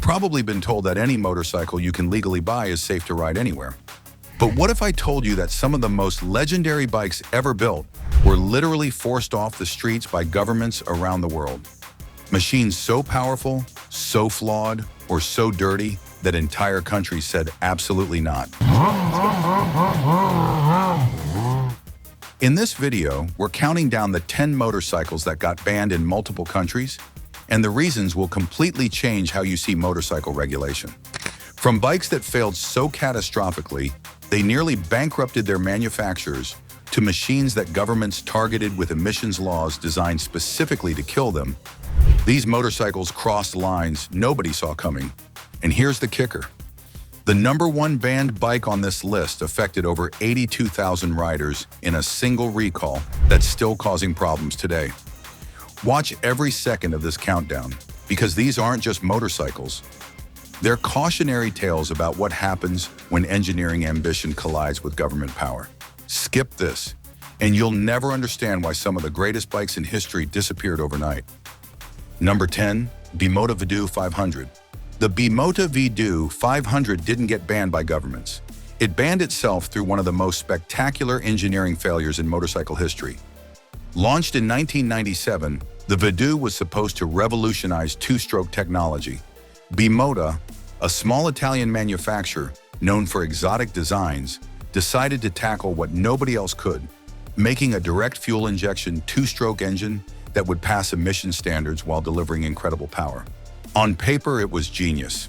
You've probably been told that any motorcycle you can legally buy is safe to ride anywhere. But what if I told you that some of the most legendary bikes ever built were literally forced off the streets by governments around the world? Machines so powerful, so flawed, or so dirty that entire countries said absolutely not. In this video, we're counting down the 10 motorcycles that got banned in multiple countries, and the reasons will completely change how you see motorcycle regulation. From bikes that failed so catastrophically, they nearly bankrupted their manufacturers, to machines that governments targeted with emissions laws designed specifically to kill them, these motorcycles crossed lines nobody saw coming. And here's the kicker. The #1 banned bike on this list affected over 82,000 riders in a single recall that's still causing problems today. Watch every second of this countdown, because these aren't just motorcycles. They're cautionary tales about what happens when engineering ambition collides with government power. Skip this, and you'll never understand why some of the greatest bikes in history disappeared overnight. Number 10, Bimota Vdue 500. The Bimota Vdue 500 didn't get banned by governments. It banned itself through one of the most spectacular engineering failures in motorcycle history. Launched in 1997, the Vdue was supposed to revolutionize two-stroke technology. Bimota, a small Italian manufacturer known for exotic designs, decided to tackle what nobody else could, making a direct fuel injection two-stroke engine that would pass emission standards while delivering incredible power. On paper, it was genius.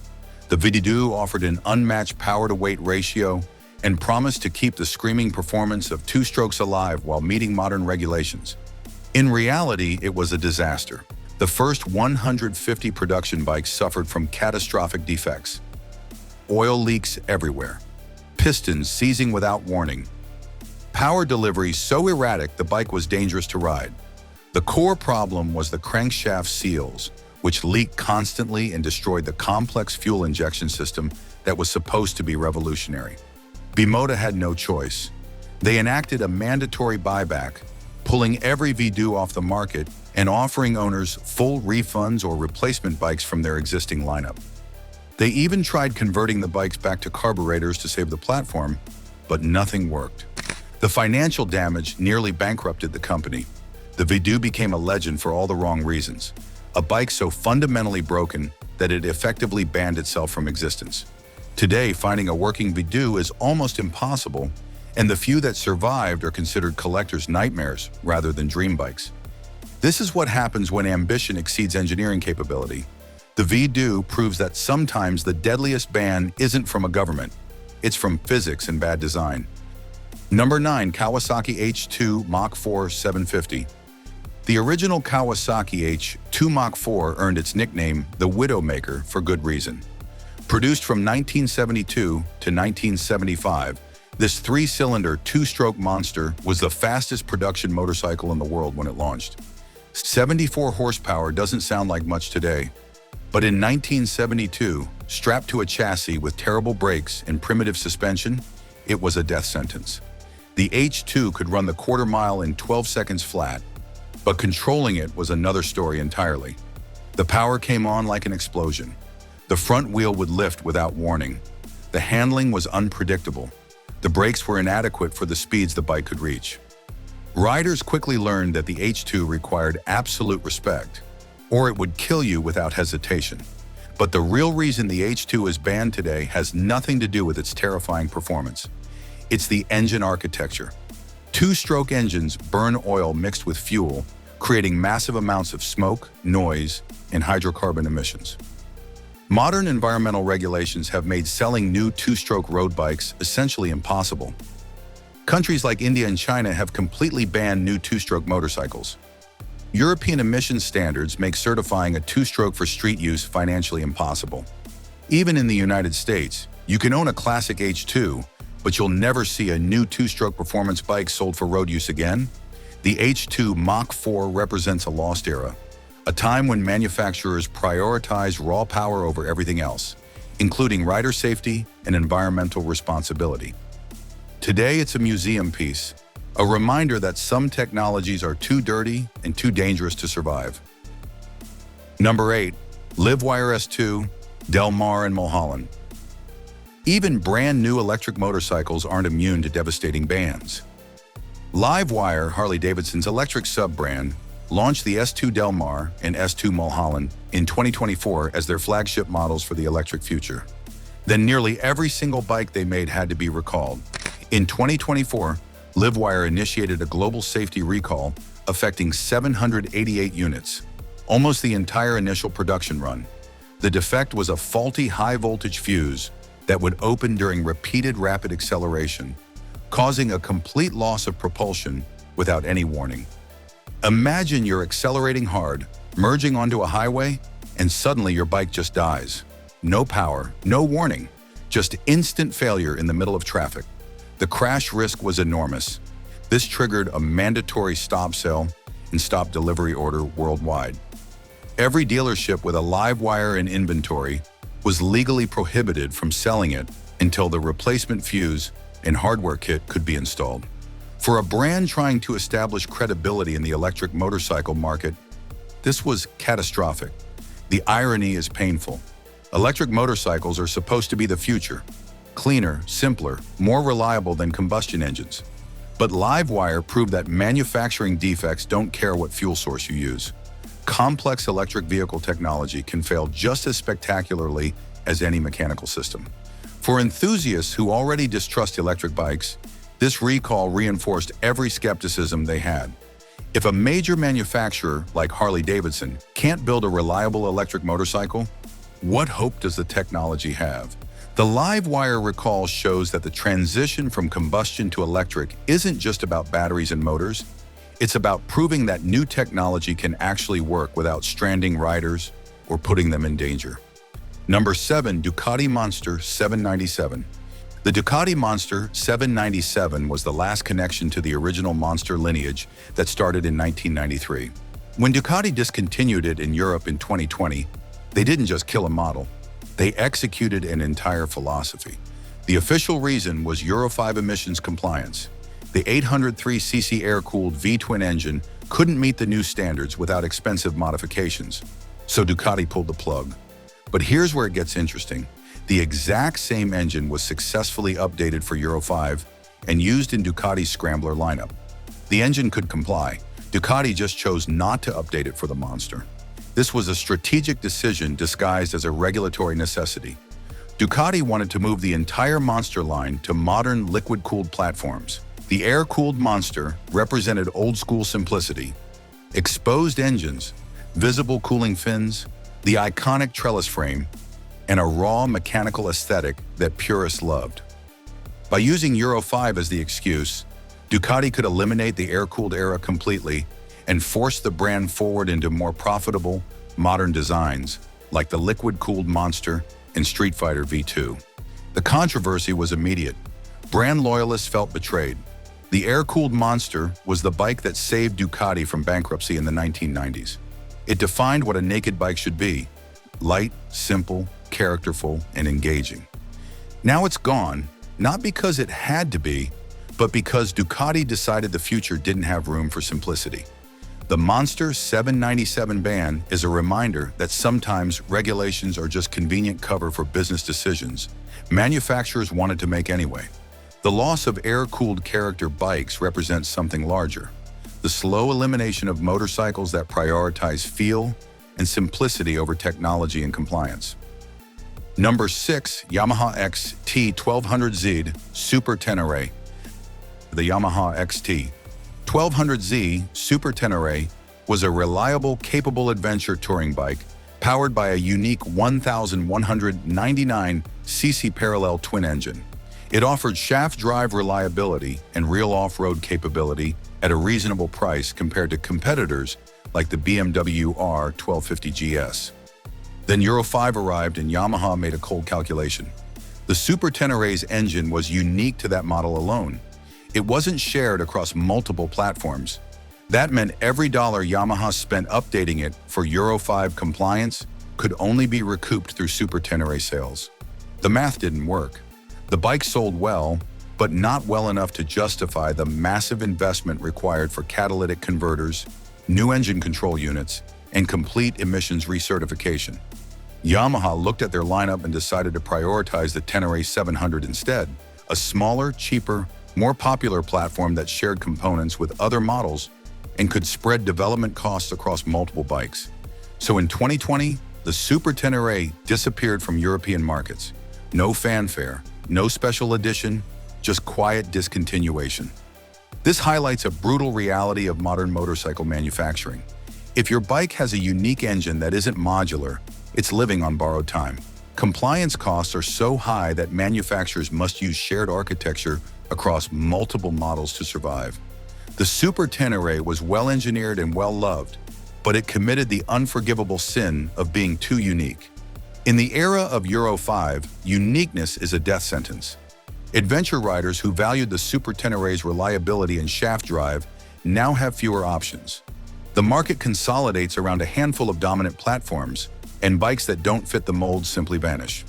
The Vdue offered an unmatched power-to-weight ratio and promised to keep the screaming performance of two-strokes alive while meeting modern regulations. In reality, it was a disaster. The first 150 production bikes suffered from catastrophic defects. Oil leaks everywhere. Pistons seizing without warning. Power delivery so erratic the bike was dangerous to ride. The core problem was the crankshaft seals, which leaked constantly and destroyed the complex fuel injection system that was supposed to be revolutionary. Bimota had no choice. They enacted a mandatory buyback, pulling every Vdue off the market and offering owners full refunds or replacement bikes from their existing lineup. They even tried converting the bikes back to carburetors to save the platform, but nothing worked. The financial damage nearly bankrupted the company. The Vdue became a legend for all the wrong reasons. A bike so fundamentally broken that it effectively banned itself from existence. Today, finding a working Vdue is almost impossible, and the few that survived are considered collectors' nightmares rather than dream bikes. This is what happens when ambition exceeds engineering capability. The Vdue proves that sometimes the deadliest ban isn't from a government, it's from physics and bad design. Number 9, Kawasaki H2 Mach IV 750. The original Kawasaki H2 Mach IV earned its nickname, the Widowmaker, for good reason. Produced from 1972 to 1975, this three-cylinder, two-stroke monster was the fastest production motorcycle in the world when it launched. 74 horsepower doesn't sound like much today, but in 1972, strapped to a chassis with terrible brakes and primitive suspension, it was a death sentence. The H2 could run the quarter mile in 12 seconds flat, but controlling it was another story entirely. The power came on like an explosion. The front wheel would lift without warning. The handling was unpredictable. The brakes were inadequate for the speeds the bike could reach. Riders quickly learned that the H2 required absolute respect, or it would kill you without hesitation. But the real reason the H2 is banned today has nothing to do with its terrifying performance. It's the engine architecture. Two-stroke engines burn oil mixed with fuel, creating massive amounts of smoke, noise, and hydrocarbon emissions. Modern environmental regulations have made selling new two-stroke road bikes essentially impossible. Countries like India and China have completely banned new two-stroke motorcycles. European emissions standards make certifying a two-stroke for street use financially impossible. Even in the United States, you can own a classic H2, but you'll never see a new two-stroke performance bike sold for road use again. The H2 Mach IV represents a lost era, a time when manufacturers prioritized raw power over everything else, including rider safety and environmental responsibility. Today, it's a museum piece, a reminder that some technologies are too dirty and too dangerous to survive. Number 8, LiveWire S2 Delmar, and Mulholland. Even brand new electric motorcycles aren't immune to devastating bans. LiveWire, Harley-Davidson's electric sub-brand, launched the S2 Delmar and S2 Mulholland in 2024 as their flagship models for the electric future. Then nearly every single bike they made had to be recalled. In 2024, LiveWire initiated a global safety recall affecting 788 units, almost the entire initial production run. The defect was a faulty high-voltage fuse that would open during repeated rapid acceleration, causing a complete loss of propulsion without any warning. Imagine you're accelerating hard, merging onto a highway, and suddenly your bike just dies. No power, no warning, just instant failure in the middle of traffic. The crash risk was enormous. This triggered a mandatory stop sale and stop delivery order worldwide. Every dealership with a LiveWire in inventory was legally prohibited from selling it until the replacement fuse and hardware kit could be installed. For a brand trying to establish credibility in the electric motorcycle market, this was catastrophic. The irony is painful. Electric motorcycles are supposed to be the future, cleaner, simpler, more reliable than combustion engines. But LiveWire proved that manufacturing defects don't care what fuel source you use. Complex electric vehicle technology can fail just as spectacularly as any mechanical system. For enthusiasts who already distrust electric bikes, this recall reinforced every skepticism they had. If a major manufacturer like Harley-Davidson can't build a reliable electric motorcycle, what hope does the technology have? The LiveWire recall shows that the transition from combustion to electric isn't just about batteries and motors. It's about proving that new technology can actually work without stranding riders or putting them in danger. Number 7. Ducati Monster 797. The Ducati Monster 797 was the last connection to the original Monster lineage that started in 1993. When Ducati discontinued it in Europe in 2020, they didn't just kill a model, they executed an entire philosophy. The official reason was Euro 5 emissions compliance. The 803cc air-cooled V-twin engine couldn't meet the new standards without expensive modifications, so Ducati pulled the plug. But here's where it gets interesting. The exact same engine was successfully updated for Euro 5 and used in Ducati's Scrambler lineup. The engine could comply. Ducati just chose not to update it for the Monster. This was a strategic decision disguised as a regulatory necessity. Ducati wanted to move the entire Monster line to modern liquid-cooled platforms. The air-cooled Monster represented old-school simplicity, exposed engines, visible cooling fins, the iconic trellis frame, and a raw mechanical aesthetic that purists loved. By using Euro 5 as the excuse, Ducati could eliminate the air-cooled era completely and force the brand forward into more profitable, modern designs like the liquid-cooled Monster and Street Fighter V2. The controversy was immediate. Brand loyalists felt betrayed. The air-cooled Monster was the bike that saved Ducati from bankruptcy in the 1990s. It defined what a naked bike should be: light, simple, characterful, and engaging. Now it's gone, not because it had to be, but because Ducati decided the future didn't have room for simplicity. The Monster 797 ban is a reminder that sometimes regulations are just convenient cover for business decisions manufacturers wanted to make anyway. The loss of air-cooled character bikes represents something larger: the slow elimination of motorcycles that prioritize feel and simplicity over technology and compliance. Number 6. Yamaha XT1200Z Super Tenere. The Yamaha XT1200Z Super Tenere was a reliable, capable adventure touring bike powered by a unique 1,199cc parallel twin engine. It offered shaft drive reliability and real off-road capability at a reasonable price compared to competitors like the BMW R1250 GS. Then Euro 5 arrived and Yamaha made a cold calculation. The Super Tenere's engine was unique to that model alone. It wasn't shared across multiple platforms. That meant every dollar Yamaha spent updating it for Euro 5 compliance could only be recouped through Super Tenere sales. The math didn't work. The bike sold well, but not well enough to justify the massive investment required for catalytic converters, new engine control units, and complete emissions recertification. Yamaha looked at their lineup and decided to prioritize the Tenere 700 instead, a smaller, cheaper, more popular platform that shared components with other models and could spread development costs across multiple bikes. So in 2020, the Super Tenere disappeared from European markets. No fanfare, no special edition, just quiet discontinuation. This highlights a brutal reality of modern motorcycle manufacturing. If your bike has a unique engine that isn't modular, it's living on borrowed time. Compliance costs are so high that manufacturers must use shared architecture across multiple models to survive. The Super Tenere was well-engineered and well-loved, but it committed the unforgivable sin of being too unique. In the era of Euro 5, uniqueness is a death sentence. Adventure riders who valued the Super Tenere's reliability and shaft drive now have fewer options. The market consolidates around a handful of dominant platforms, and bikes that don't fit the mold simply vanish.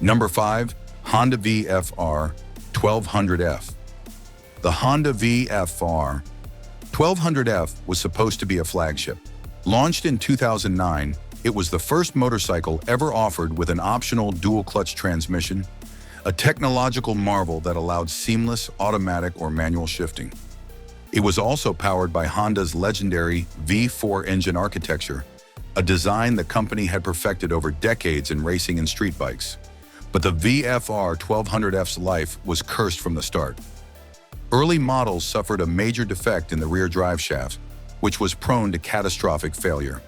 Number 5. Honda VFR 1200F. The Honda VFR 1200F was supposed to be a flagship. Launched in 2009, it was the first motorcycle ever offered with an optional dual-clutch transmission, a technological marvel that allowed seamless automatic or manual shifting. It was also powered by Honda's legendary V4 engine architecture, a design the company had perfected over decades in racing and street bikes. But the VFR 1200F's life was cursed from the start. Early models suffered a major defect in the rear drive shaft, which was prone to catastrophic failure.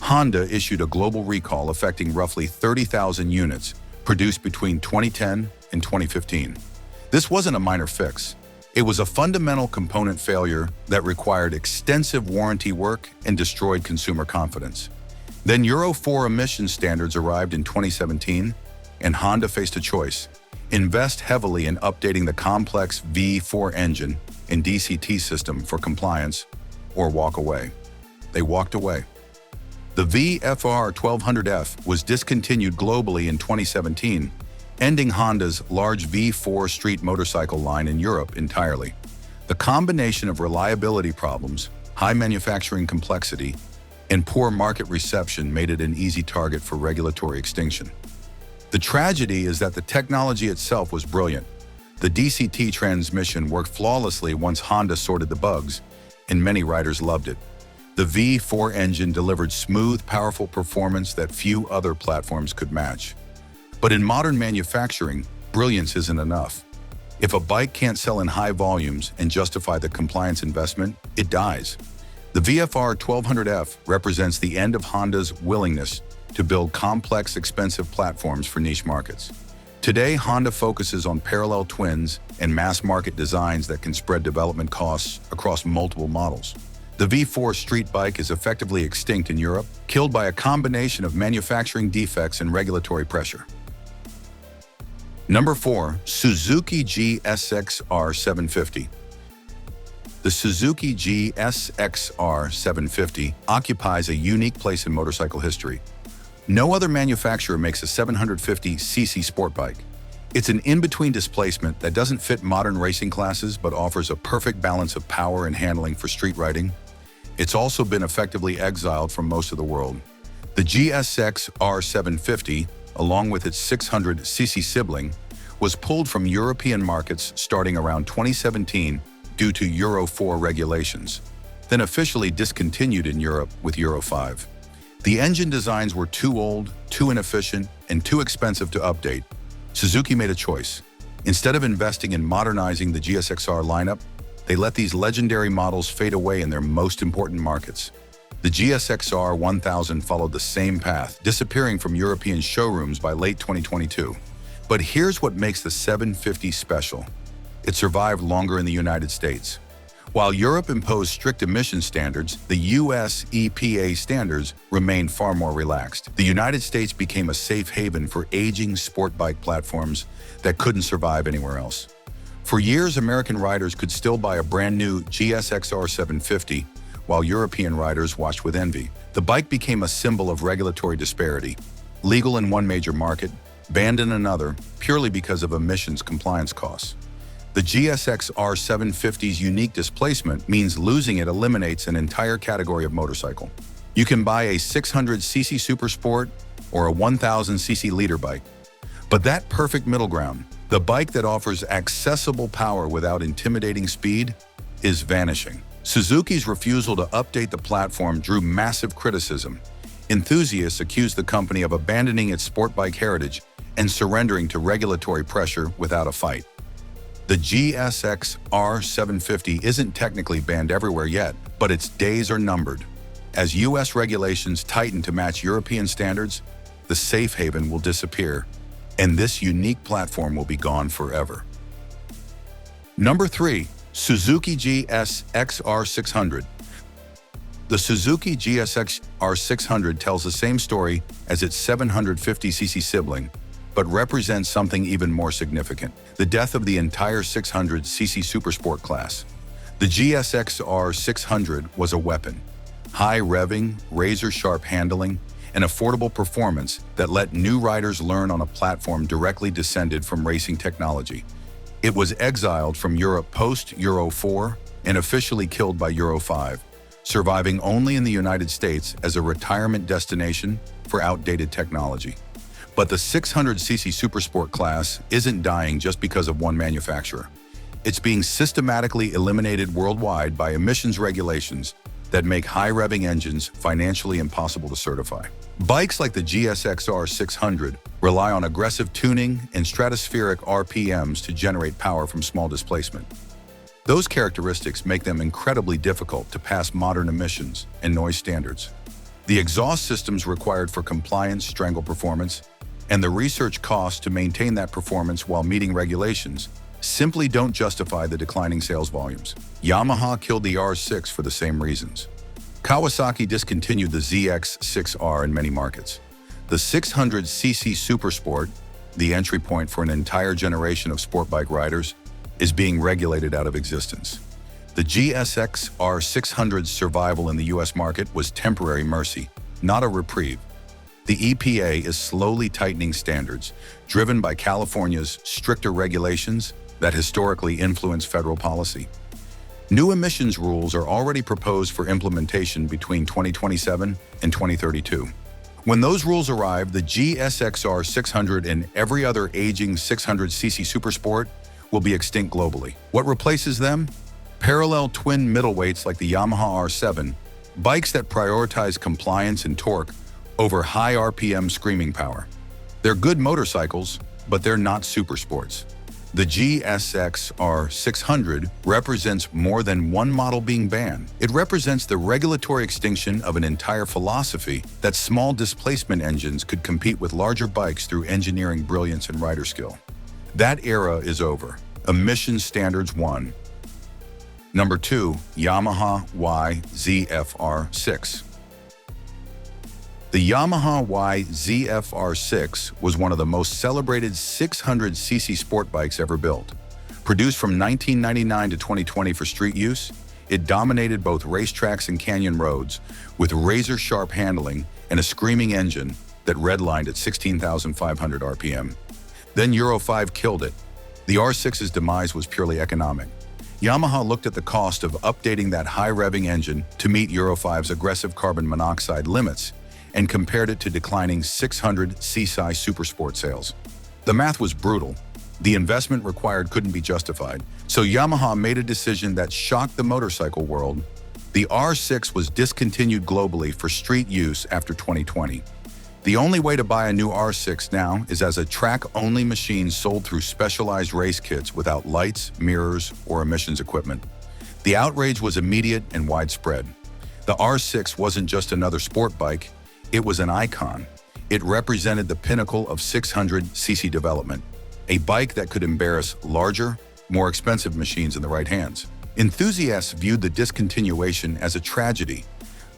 Honda issued a global recall affecting roughly 30,000 units, produced between 2010 and 2015. This wasn't a minor fix. It was a fundamental component failure that required extensive warranty work and destroyed consumer confidence. Then Euro 4 emission standards arrived in 2017, and Honda faced a choice: invest heavily in updating the complex V4 engine and DCT system for compliance, or walk away. They walked away. The VFR 1200F was discontinued globally in 2017, ending Honda's large V4 street motorcycle line in Europe entirely. The combination of reliability problems, high manufacturing complexity, and poor market reception made it an easy target for regulatory extinction. The tragedy is that the technology itself was brilliant. The DCT transmission worked flawlessly once Honda sorted the bugs, and many riders loved it. The V4 engine delivered smooth, powerful performance that few other platforms could match. But in modern manufacturing, brilliance isn't enough. If a bike can't sell in high volumes and justify the compliance investment, it dies. The VFR 1200F represents the end of Honda's willingness to build complex, expensive platforms for niche markets. Today, Honda focuses on parallel twins and mass-market designs that can spread development costs across multiple models. The V4 street bike is effectively extinct in Europe, killed by a combination of manufacturing defects and regulatory pressure. Number 4. Suzuki GSX-R750. The Suzuki GSX-R750 occupies a unique place in motorcycle history. No other manufacturer makes a 750cc sport bike. It's an in-between displacement that doesn't fit modern racing classes but offers a perfect balance of power and handling for street riding. It's also been effectively exiled from most of the world. The GSX-R750, along with its 600cc sibling, was pulled from European markets starting around 2017 due to Euro 4 regulations, then officially discontinued in Europe with Euro 5. The engine designs were too old, too inefficient, and too expensive to update. Suzuki made a choice. Instead of investing in modernizing the GSX-R lineup, they let these legendary models fade away in their most important markets. The GSX-R 1000 followed the same path, disappearing from European showrooms by late 2022. But here's what makes the 750 special. It survived longer in the United States. While Europe imposed strict emission standards, the US EPA standards remained far more relaxed. The United States became a safe haven for aging sport bike platforms that couldn't survive anywhere else. For years, American riders could still buy a brand new GSX-R750, while European riders watched with envy. The bike became a symbol of regulatory disparity, legal in one major market, banned in another, purely because of emissions compliance costs. The GSX-R750's unique displacement means losing it eliminates an entire category of motorcycle. You can buy a 600cc Super Sport, or a 1000cc leader bike. But that perfect middle ground, the bike that offers accessible power without intimidating speed, is vanishing. Suzuki's refusal to update the platform drew massive criticism. Enthusiasts accused the company of abandoning its sport bike heritage and surrendering to regulatory pressure without a fight. The GSX-R750 isn't technically banned everywhere yet, but its days are numbered. As US regulations tighten to match European standards, the safe haven will disappear, and this unique platform will be gone forever. Number 3. Suzuki GSX-R600. The Suzuki GSX-R600 tells the same story as its 750cc sibling, but represents something even more significant: the death of the entire 600cc supersport class. The GSX-R600 was a weapon: high revving, razor-sharp handling, and affordable performance that let new riders learn on a platform directly descended from racing technology. It was exiled from Europe post-Euro 4 and officially killed by Euro 5, surviving only in the United States as a retirement destination for outdated technology. But the 600cc supersport class isn't dying just because of one manufacturer. It's being systematically eliminated worldwide by emissions regulations that make high-revving engines financially impossible to certify. Bikes like the GSX-R600 rely on aggressive tuning and stratospheric RPMs to generate power from small displacement. Those characteristics make them incredibly difficult to pass modern emissions and noise standards. The exhaust systems required for compliance strangle performance, and the research costs to maintain that performance while meeting regulations simply don't justify the declining sales volumes. Yamaha killed the R6 for the same reasons. Kawasaki discontinued the ZX-6R in many markets. The 600cc Supersport, the entry point for an entire generation of sport bike riders, is being regulated out of existence. The GSX-R600's survival in the US market was temporary mercy, not a reprieve. The EPA is slowly tightening standards, driven by California's stricter regulations that historically influence federal policy. New emissions rules are already proposed for implementation between 2027 and 2032. When those rules arrive, the GSX-R600 and every other aging 600cc Supersport will be extinct globally. What replaces them? Parallel twin middleweights like the Yamaha R7, bikes that prioritize compliance and torque over high RPM screaming power. They're good motorcycles, but they're not supersports. The GSX-R600 represents more than one model being banned. It represents the regulatory extinction of an entire philosophy that small displacement engines could compete with larger bikes through engineering brilliance and rider skill. That era is over. Emission standards won. Number 2. Yamaha YZF-R6. The Yamaha YZF-R6 was one of the most celebrated 600cc sport bikes ever built. Produced from 1999 to 2020 for street use, it dominated both racetracks and canyon roads with razor-sharp handling and a screaming engine that redlined at 16,500 RPM. Then Euro 5 killed it. The R6's demise was purely economic. Yamaha looked at the cost of updating that high-revving engine to meet Euro 5's aggressive carbon monoxide limits and compared it to declining 600cc Supersport sales. The math was brutal. The investment required couldn't be justified, so Yamaha made a decision that shocked the motorcycle world. The R6 was discontinued globally for street use after 2020. The only way to buy a new R6 now is as a track-only machine sold through specialized race kits without lights, mirrors, or emissions equipment. The outrage was immediate and widespread. The R6 wasn't just another sport bike, it was an icon. It represented the pinnacle of 600cc development, a bike that could embarrass larger, more expensive machines in the right hands. Enthusiasts viewed the discontinuation as a tragedy,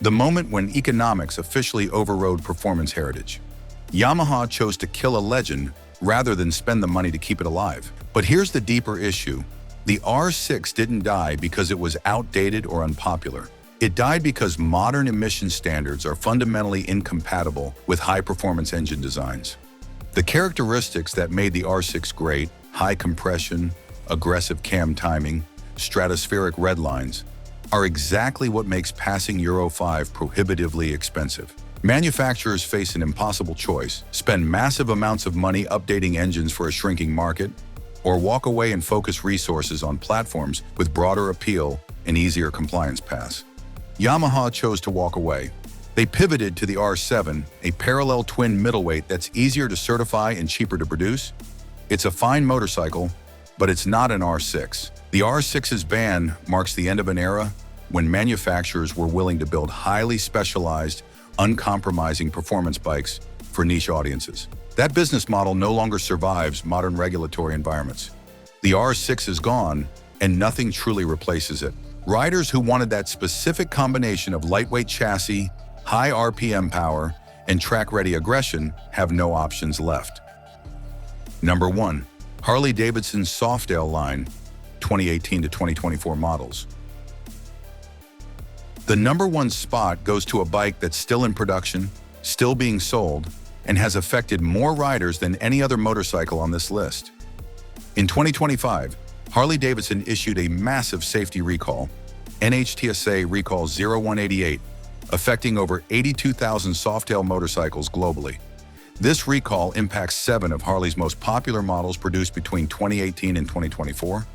the moment when economics officially overrode performance heritage. Yamaha chose to kill a legend rather than spend the money to keep it alive. But here's the deeper issue. The R6 didn't die because it was outdated or unpopular. It died because modern emission standards are fundamentally incompatible with high-performance engine designs. The characteristics that made the R6 great, high compression, aggressive cam timing, stratospheric redlines, are exactly what makes passing Euro 5 prohibitively expensive. Manufacturers face an impossible choice: spend massive amounts of money updating engines for a shrinking market, or walk away and focus resources on platforms with broader appeal and easier compliance paths. Yamaha chose to walk away. They pivoted to the R7, a parallel twin middleweight that's easier to certify and cheaper to produce. It's a fine motorcycle, but it's not an R6. The R6's ban marks the end of an era when manufacturers were willing to build highly specialized, uncompromising performance bikes for niche audiences. That business model no longer survives modern regulatory environments. The R6 is gone, and nothing truly replaces it. Riders who wanted that specific combination of lightweight chassis, high RPM power, and track-ready aggression have no options left. Number 1. Harley-Davidson Softail line, 2018 to 2024 models. The number 1 spot goes to a bike that's still in production, still being sold, and has affected more riders than any other motorcycle on this list. In 2025, Harley-Davidson issued a massive safety recall, NHTSA Recall 0188, affecting over 82,000 Softail motorcycles globally. This recall impacts 7 of Harley's most popular models produced between 2018 and 2024,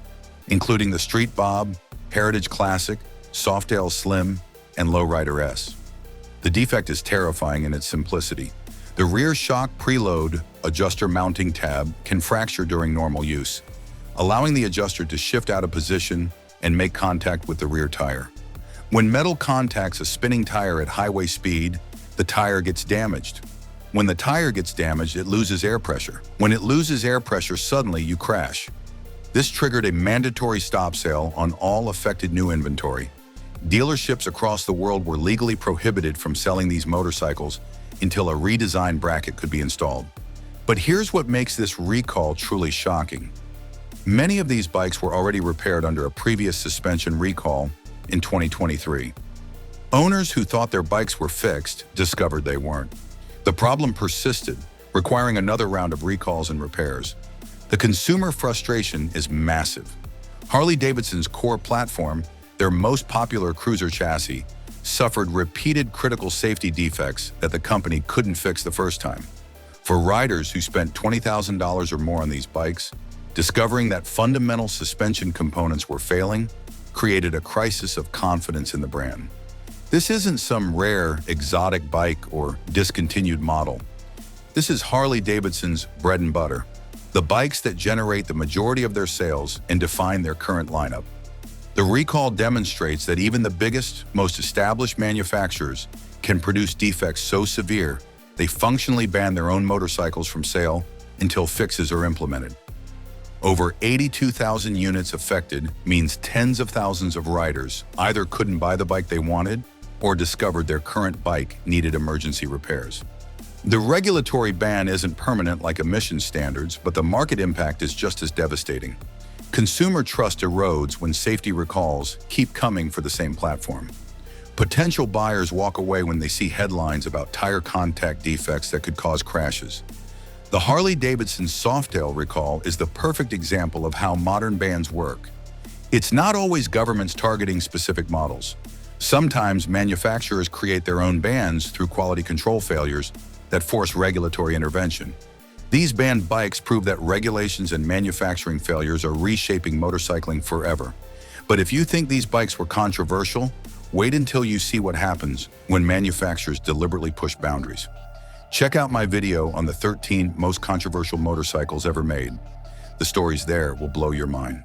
including the Street Bob, Heritage Classic, Softail Slim, and Lowrider S. The defect is terrifying in its simplicity. The rear shock preload adjuster mounting tab can fracture during normal use, allowing the adjuster to shift out of position and make contact with the rear tire. When metal contacts a spinning tire at highway speed, the tire gets damaged. When the tire gets damaged, it loses air pressure. When it loses air pressure, suddenly you crash. This triggered a mandatory stop sale on all affected new inventory. Dealerships across the world were legally prohibited from selling these motorcycles until a redesigned bracket could be installed. But here's what makes this recall truly shocking. Many of these bikes were already repaired under a previous suspension recall in 2023. Owners who thought their bikes were fixed discovered they weren't. The problem persisted, requiring another round of recalls and repairs. The consumer frustration is massive. Harley-Davidson's core platform, their most popular cruiser chassis, suffered repeated critical safety defects that the company couldn't fix the first time. For riders who spent $20,000 or more on these bikes, discovering that fundamental suspension components were failing created a crisis of confidence in the brand. This isn't some rare, exotic bike or discontinued model. This is Harley-Davidson's bread and butter, the bikes that generate the majority of their sales and define their current lineup. The recall demonstrates that even the biggest, most established manufacturers can produce defects so severe they functionally ban their own motorcycles from sale until fixes are implemented. Over 82,000 units affected means tens of thousands of riders either couldn't buy the bike they wanted or discovered their current bike needed emergency repairs. The regulatory ban isn't permanent like emission standards, but the market impact is just as devastating. Consumer trust erodes when safety recalls keep coming for the same platform. Potential buyers walk away when they see headlines about tire contact defects that could cause crashes. The Harley-Davidson Softail recall is the perfect example of how modern bans work. It's not always governments targeting specific models. Sometimes manufacturers create their own bans through quality control failures that force regulatory intervention. These banned bikes prove that regulations and manufacturing failures are reshaping motorcycling forever. But if you think these bikes were controversial, wait until you see what happens when manufacturers deliberately push boundaries. Check out my video on the 13 most controversial motorcycles ever made. The stories there will blow your mind.